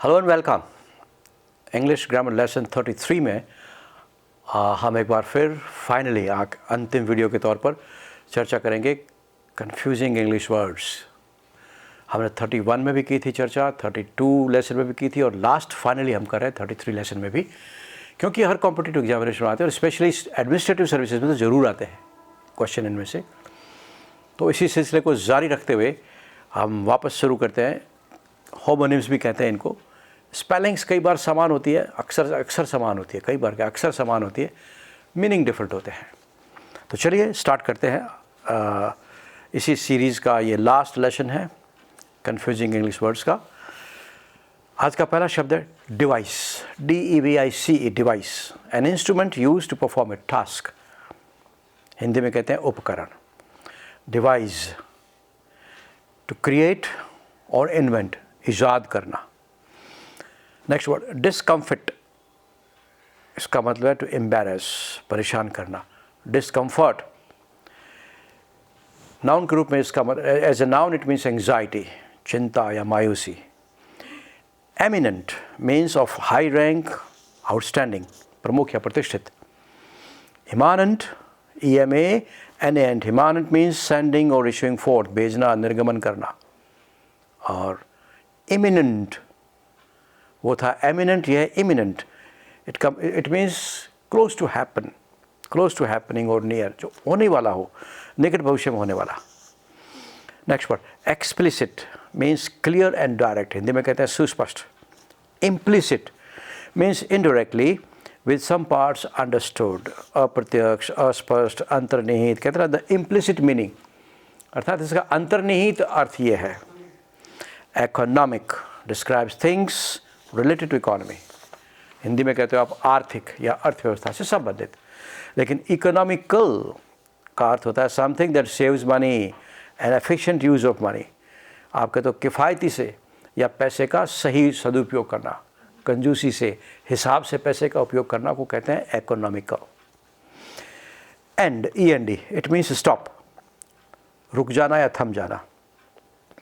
Hello and welcome. English grammar lesson 33 में हम एक बार फिर फाइनली अंतिम वीडियो के तौर पर चर्चा करेंगे कंफ्यूजिंग इंग्लिश वर्ड्स। हमने 31 में भी की थी चर्चा, 32 लेसन में भी की थी और लास्ट फाइनली हम कर रहे हैं 33 लेसन में भी, क्योंकि हर कॉम्पिटिटिव एग्जामिनेशन में आते हैं और स्पेशली एडमिनिस्ट्रेटिव सर्विसेज में तो ज़रूर आते हैं क्वेश्चन इनमें से। तो इसी सिलसिले को जारी रखते हुए हम वापस शुरू करते हैं। होमोनिम्स भी कहते हैं इनको। स्पेलिंग्स कई बार समान होती है, अक्सर समान होती है, कई बार क्या अक्सर समान होती है, मीनिंग डिफरेंट होते हैं। तो चलिए स्टार्ट करते हैं। इसी सीरीज़ का ये लास्ट लेसन है कंफ्यूजिंग इंग्लिश वर्ड्स का। आज का पहला शब्द है device, DEVICE, device, an instrument use to perform a task. Hindi में कहते हैं उपकरण। डिवाइस, टू क्रिएट और इन्वेंट, ईजाद करना। नेक्स्ट वर्ड डिस्कम्फर्ट, इसका मतलब है टू एम्बैरस, परेशान करना। डिस्कम्फर्ट नाउन के रूप में इसका मतलब as a noun it means anxiety, चिंता या मायूसी। Eminent means of high rank, outstanding, प्रमुख या प्रतिष्ठित। Emanant, EMANANT, emanant means sending और इशूइंग फोर्थ, भेजना, निर्गमन करना। और इमिनेंट वो था एमिनेंट, यह है imminent. It means close to happen, close to happening और नियर, जो होने वाला हो, निकट भविष्य में होने वाला। Next word explicit means clear and direct, Hindi में कहते हैं सुस्पष्ट। Implicit means indirectly with some parts understood, अप्रत्यक्ष, अस्पष्ट, अंतर्निहित, कहते हैं द इम्प्लिसिट मीनिंग, अर्थात इसका अंतर्निहित अर्थ ये है। Economic describes things related to economy, Hindi में कहते हो आप आर्थिक या अर्थव्यवस्था से संबंधित। लेकिन इकोनॉमिकल का अर्थ होता है something that saves money and efficient use of money. आप कहते हो किफ़ायती से या पैसे का सही सदुपयोग करना, कंजूसी से, हिसाब से पैसे का उपयोग करना को कहते हैं economical. And, END, it means stop, रुक जाना या थम जाना,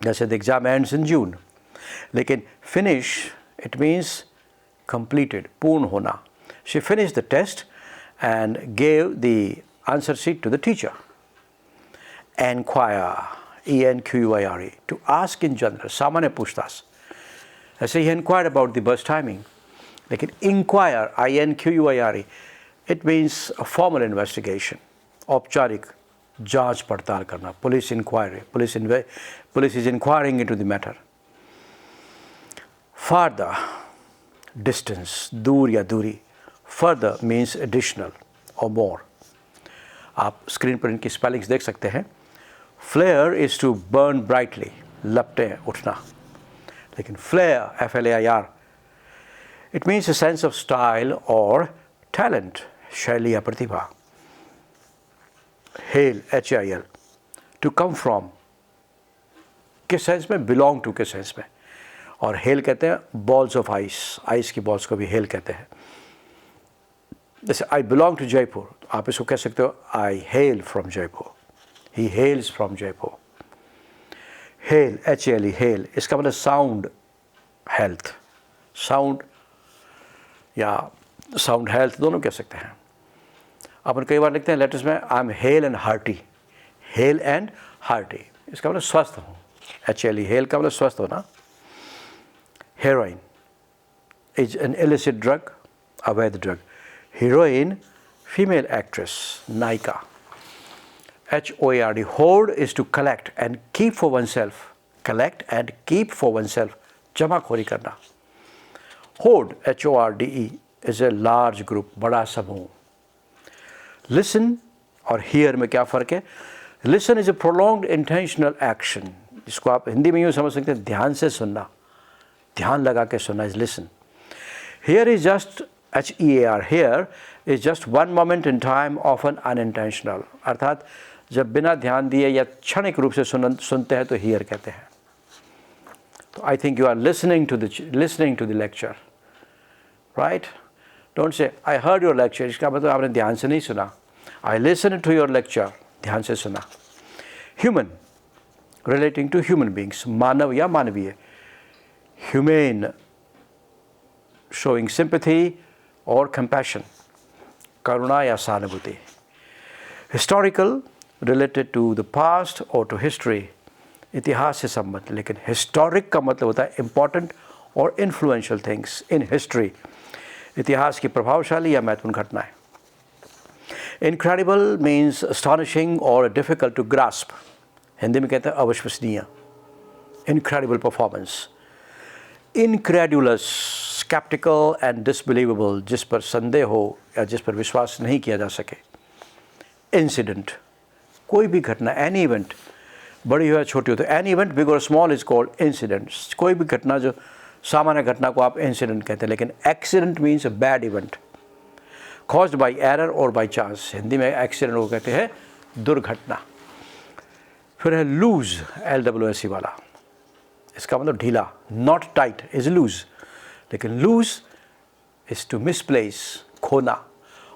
जैसे द एग्जाम एंड्स इन जून। लेकिन फिनिश इट मीन्स completed, पूर्ण होना। She finished the test and gave the answer sheet to the teacher. Enquire, ENQUIRE, to ask in general, सामान्य पूछताछ। ऐसे he inquired about the bus timing. लेकिन inquire, INQUIRE, it means a formal investigation, औपचारिक जांच पड़ताल करना। Police inquiry, police is inquiring into the matter. Farther, distance, दूर या दूरी। Further means additional or more. आप स्क्रीन पर इनकी स्पेलिंग्स देख सकते हैं। Flare is to burn brightly, लपटे, उठना। लेकिन flare, FLAIR, it means a sense of style or talent, शैली या प्रतिभा। Hail, HAIL, to come from, किस सेंस में, belong to के सेंस में। और हेल कहते हैं बॉल्स ऑफ आइस, आइस की बॉल्स को भी हेल कहते हैं। जैसे आई बिलोंग टू जयपुर, आप इसको कह सकते हो I hail from Jaipur, he hails from Jaipur. Hail, HALE, hail, इसका मतलब साउंड हेल्थ, साउंड या साउंड हेल्थ दोनों कह सकते हैं। अपन कई बार लिखते हैं लेटर्स में I am hello and hearty, hello and hearty, इसका मतलब स्वस्थ हूँ। HALE, हेल का मतलब स्वस्थ होना। Heroin is an illicit drug, अवैध drug. Heroine, female actress, नायिका। HOARD, hoard is to collect and keep for oneself, collect and keep for oneself, जमाखोरी करना। Hoard, HORDE, is a large group, बड़ा समूह। Listen और hear में क्या फ़र्क है? Listen is a prolonged intentional action, इसको आप हिंदी में यूँ समझ सकते हैं ध्यान से सुनना, ध्यान लगा के सुनना is listen. Here is just, HEAR, here is just one moment in time, often unintentional, अर्थात जब बिना ध्यान दिए या क्षणिक रूप से सुनते हैं तो हियर कहते हैं। तो I think you are listening to the lecture, right? Don't say I heard your lecture, इसका मतलब आपने ध्यान से नहीं सुना। I listen to your lecture, ध्यान से सुना। Human, relating to human beings, मानव या मानवीय। Humane showing sympathy or compassion, करुणा या सहानुभूति. Historical, related to the past or to history, इतिहास से संबंध. लेकिन historic का मतलब होता है important or influential things in history, इतिहास की प्रभावशाली या महत्वपूर्ण घटनाएं. Incredible means astonishing or difficult to grasp. Hindi में कहते हैं अविश्वसनीय. Incredible performance. Incredulous, skeptical and disbelievable, जिस पर संदेह हो या जिस पर विश्वास नहीं किया जा सके. Incident, कोई भी घटना, any event, बड़ी हो या छोटी हो, तो any event big or small is called incident. कोई भी घटना जो सामान्य घटना को आप incident कहते हैं. लेकिन accident means a bad event caused by error or by chance. Hindi में accident को कहते हैं दुर्घटना. फिर है lose, LWSE वाला, इसका मतलब ढीला. Not tight is loose. लेकिन lose is to misplace, खोना.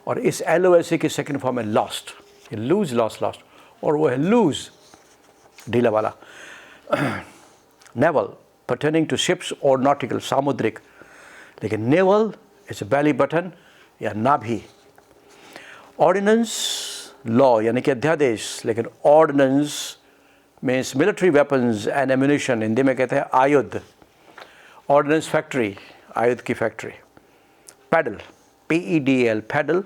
और इस LOSE की सेकंड फॉर्म है lost. ये lose, lost, और वो है lose, ढीला वाला. Naval, pertaining to ships or nautical, सामुद्रिक. लेकिन naval is a belly button या नाभि. Ordinance, law यानी कि अध्यादेश. लेकिन ordinance means military weapons and ammunition. Hindi में कहते हैं आयुध. Ordnance factory, आयुध की फैक्ट्री. Pedal, PEDL, pedal,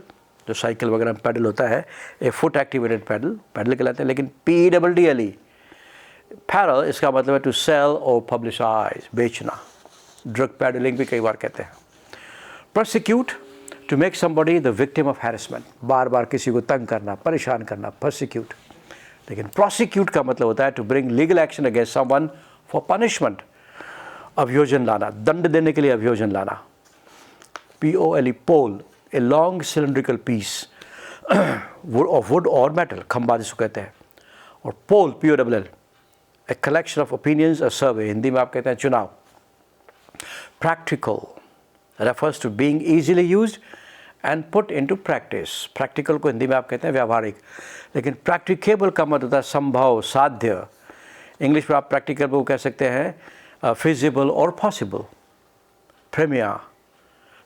जो साइकिल वगैरह में पैडल होता है, ए फुट एक्टिवेटेड पैडल, पैडल कहलाते हैं. लेकिन PEDDLE, पैरल, इसका मतलब है टू सेल और पब्लिसाइज, बेचना. ड्रग पैडलिंग भी कई बार कहते हैं. Persecute, to make somebody the victim of harassment, बार बार किसी को तंग करना, परेशान करना, persecute. लेकिन prosecute का मतलब होता है to bring legal action against someone for punishment, अभियोजन लाना, दंड देने के लिए अभियोजन लाना. POLE, pole, a long cylindrical piece of wood or metal, खंबा जिसको कहते हैं. और poll, POLL, a collection of opinions, a survey, Hindi में आप कहते हैं चुनाव. Practical refers to being easily used and put into practice. Practical को हिंदी में आप कहते हैं व्यावहारिक. लेकिन practicable का मतलब होता है संभव, साध्य. इंग्लिश में आप practical को कह सकते हैं feasible or possible. Premier,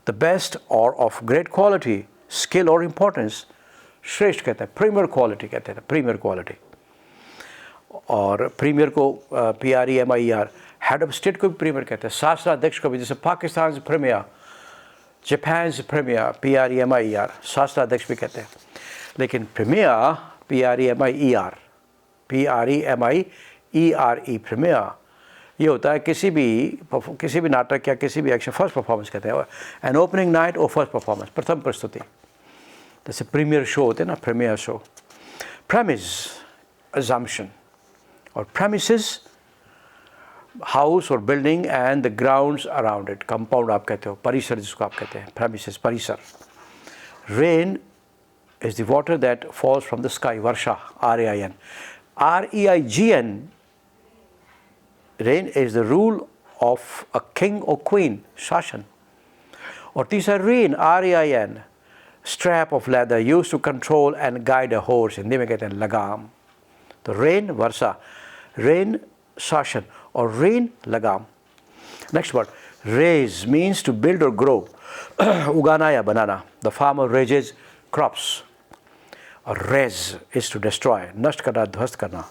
the best or of great quality, skill or importance. श्रेष्ठ कहते हैं, premier quality कहते हैं, premier quality. और प्रीमियर को PREMIER, हेड ऑफ स्टेट को भी प्रीमियर कहते हैं. शास्त्राध्यक्ष को भी, जैसे Pakistan premier, Japan premier, PREMIER, शास्त्राध्यक्ष भी कहते हैं. लेकिन प्रीमियर, PREMIER, प्रीमियर, ये होता है किसी भी नाटक या किसी भी एक्शन, फर्स्ट परफॉर्मेंस कहते हैं. एन ओपनिंग नाइट और फर्स्ट परफॉर्मेंस, प्रथम प्रस्तुति. जैसे प्रीमियर शो होते हैं ना, प्रीमियर शो. Premise, assumption. और premises, हाउस और building and the grounds around it, compound आप कहते हो. परिसर जिसको आप कहते हैं, premises, परिसर. Rain is the water that falls from the sky, वर्षा, RAIN. REIGN, reign is the rule of a king और क्वीन, शासन. और तीसरा rain, RAIN, strap of leather use to control and guide a horse, Hindi में कहते हैं लगाम. तो रेन वर्षा, रेन शासन, और रेन लगाम. Next word, raise means to build और ग्रो, उगाना या बनाना. The farmer raises crops. और रेज इज टू डिस्ट्रॉय, नष्ट करना, ध्वस्त करना.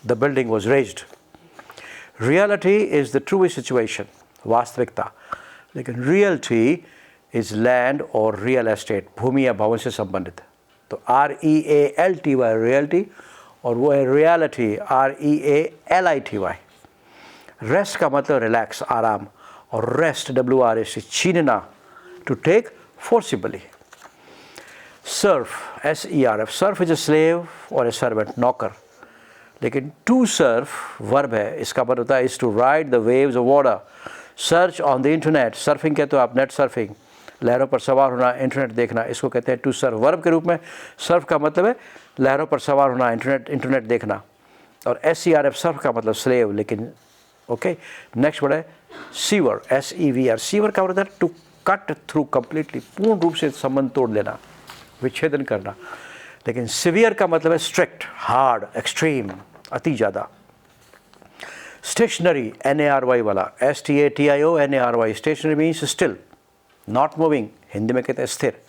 The building was razed. Reality is the true situation, वास्तविकता. लेकिन रियलिटी इज लैंड और रियल एस्टेट, भूमि या भवन से संबंधित. तो REALTY, रियलिटी, और वो है रियलिटी, REALITY. रेस्ट का मतलब रिलैक्स, आराम. और रेस्ट, WRST, छीनना, to take forcibly. Serf, SERF, serf is a slave और ए सर्वेंट, नौकर. लेकिन टू सर्फ वर्ब है, इसका मतलब होता है is to ride the waves of water. Search on the internet, surfing कहते हो आप, नेट सर्फिंग, लहरों पर सवार होना, इंटरनेट देखना, इसको कहते हैं टू सर्फ. वर्ब के रूप में सर्फ का मतलब है लहरों पर सवार होना, इंटरनेट देखना. और SERF, सर्फ का मतलब स्लेव. लेकिन ओके, नेक्स्ट वर्ड है सीवर, SEVR. सीवर का मतलब टू कट थ्रू कंप्लीटली, पूर्ण रूप से संबंध तोड़ लेना, विच्छेदन करना. लेकिन सिवियर का मतलब है स्ट्रिक्ट, हार्ड, एक्सट्रीम, अति ज़्यादा. स्टेशनरी, NARY वाला, STATIONARY, stationary means still, not moving Hindi में कहते हैं स्थिर,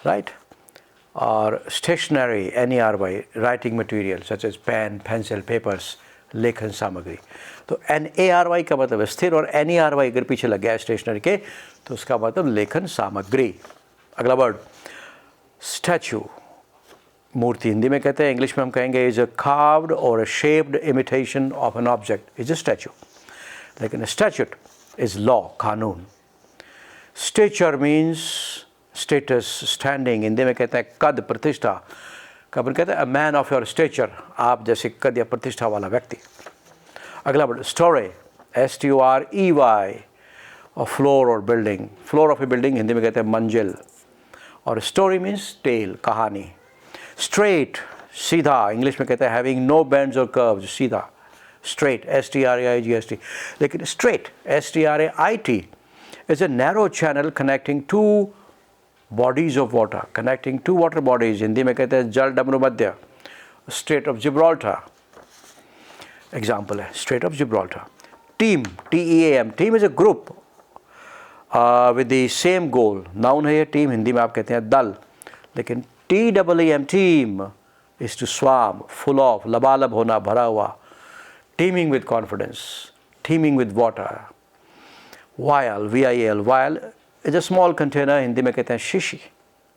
राइट। और stationery NERY writing material such as pen, pencil, papers, लेखन सामग्री। तो NARY का मतलब स्थिर और NERY अगर पीछे लग गया है स्टेशनरी के तो उसका मतलब लेखन सामग्री। अगला वर्ड स्टैचू, मूर्ति हिंदी में कहते हैं, इंग्लिश में हम कहेंगे इज अ कार्व्ड और shaped imitation of an object is a statue. लेकिन स्टैच्यूट इज लॉ, कानून। Stature means status, standing Hindi में कहते हैं कद, प्रतिष्ठा। कब कहते हैं a man of your stature, आप जैसे कद या प्रतिष्ठा वाला व्यक्ति। अगला वर्ड स्टोरी, STOREY, और फ्लोर और building, floor of a building Hindi में कहते हैं मंजिल। और स्टोरी मीन्स टेल, कहानी। स्ट्रेट, सीधा, इंग्लिश में कहते हैं हैविंग नो बेंड्स और कर्व्स, सीधा, स्ट्रेट, STRAIGST। लेकिन strait, STRAIT is a narrow channel connecting two bodies of water, connecting two water bodies Hindi में कहते हैं जल डमरू मध्य। स्ट्रेट ऑफ जिब्राल्टर एग्जाम्पल है, strait of Gibraltar. Team, TEAM, team is a group with the same goal, noun है ये team, Hindi में आप कहते हैं दल। लेकिन TEAM, team is to swarm, full of, लबालब होना, भरा हुआ। Teeming with confidence, teeming with water. Vial, VIL, vial is a small container, Hindi में कहते हैं शीशी।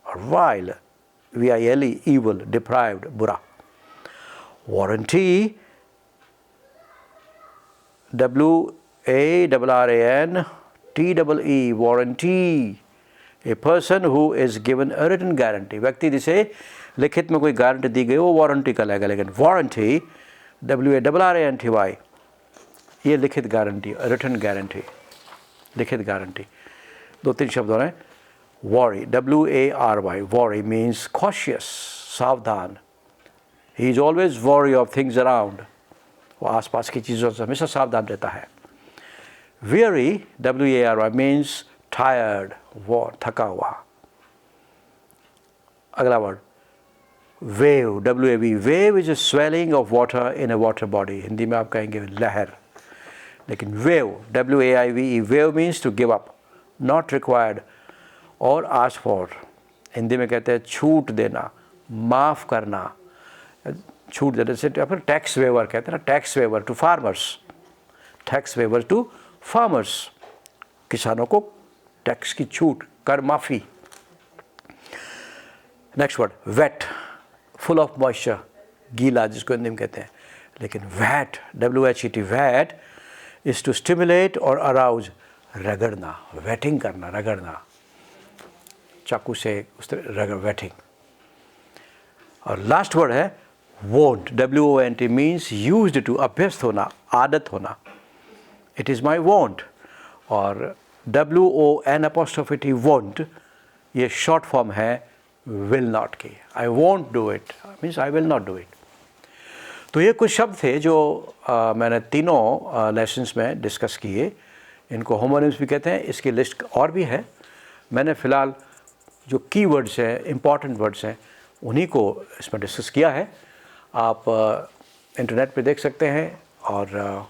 और वाइल, VILE, ईवल, डिप्राइव्ड, बुरा। Warrantee, WARRANTEE, warrantee, a person who is given a written guarantee, व्यक्ति जिसे लिखित में कोई गारंटी दी गई वो वारंटी का लेगा। लेकिन वारंटी, WARRANTY, ये लिखित गारंटी, रिटन गारंटी, लिखित गारंटी। दो तीन शब्द हैं। Wary, WARY, wary means cautious, सावधान। He is always wary of things around, वो आसपास की चीज़ों से हमेशा सावधान रहता है। वेरी, WARY मीन्स टायर्ड, वो थका हुआ। अगला word wave, WAV, wave is a swelling of water in a water body, Hindi में आप कहेंगे लहर। लेकिन waive, WAIVE, waive means to give up, not required और आस्क फॉर, हिंदी में कहते हैं छूट देना, माफ़ करना, छूट देने से। फिर टैक्स वेवर कहते हैं ना, tax waiver to farmers, tax waiver to farmers, किसानों को टैक्स की छूट, कर माफ़ी। Next word wet, full of moisture, गीला जिसको हिंदी में कहते हैं। लेकिन whet, WHET, whet is to stimulate और अराउज, रगड़ना, वेटिंग करना, रगड़ना, चाकू से उस तरह रगड़, वेटिंग। और लास्ट वर्ड है wont, WONT means used to, अभ्यस्त होना, आदत होना। It is my wont. और WONT, वोंट, ये शॉर्ट फॉर्म है विल नॉट की। I won't do it means I will not do it. तो ये कुछ शब्द थे जो मैंने तीनों लेसन्स में डिस्कस किए। इनको होमोनिम्स भी कहते हैं, इसकी लिस्ट और भी है। मैंने फ़िलहाल जो की वर्ड्स हैं, इम्पॉर्टेंट वर्ड्स हैं, उन्हीं को इसमें डिस्कस किया है। आप इंटरनेट पे देख सकते हैं और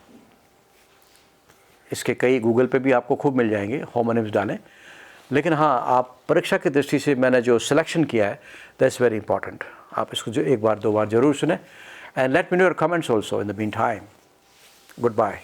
इसके कई गूगल पे भी आपको खूब मिल जाएंगे, होमोनिम्स डालें। लेकिन हाँ, आप परीक्षा की दृष्टि से मैंने जो सिलेक्शन किया है दैट्स वेरी इंपॉर्टेंट। आप इसको जो एक बार दो बार ज़रूर सुने। And let me know your comments also in the meantime. Good bye.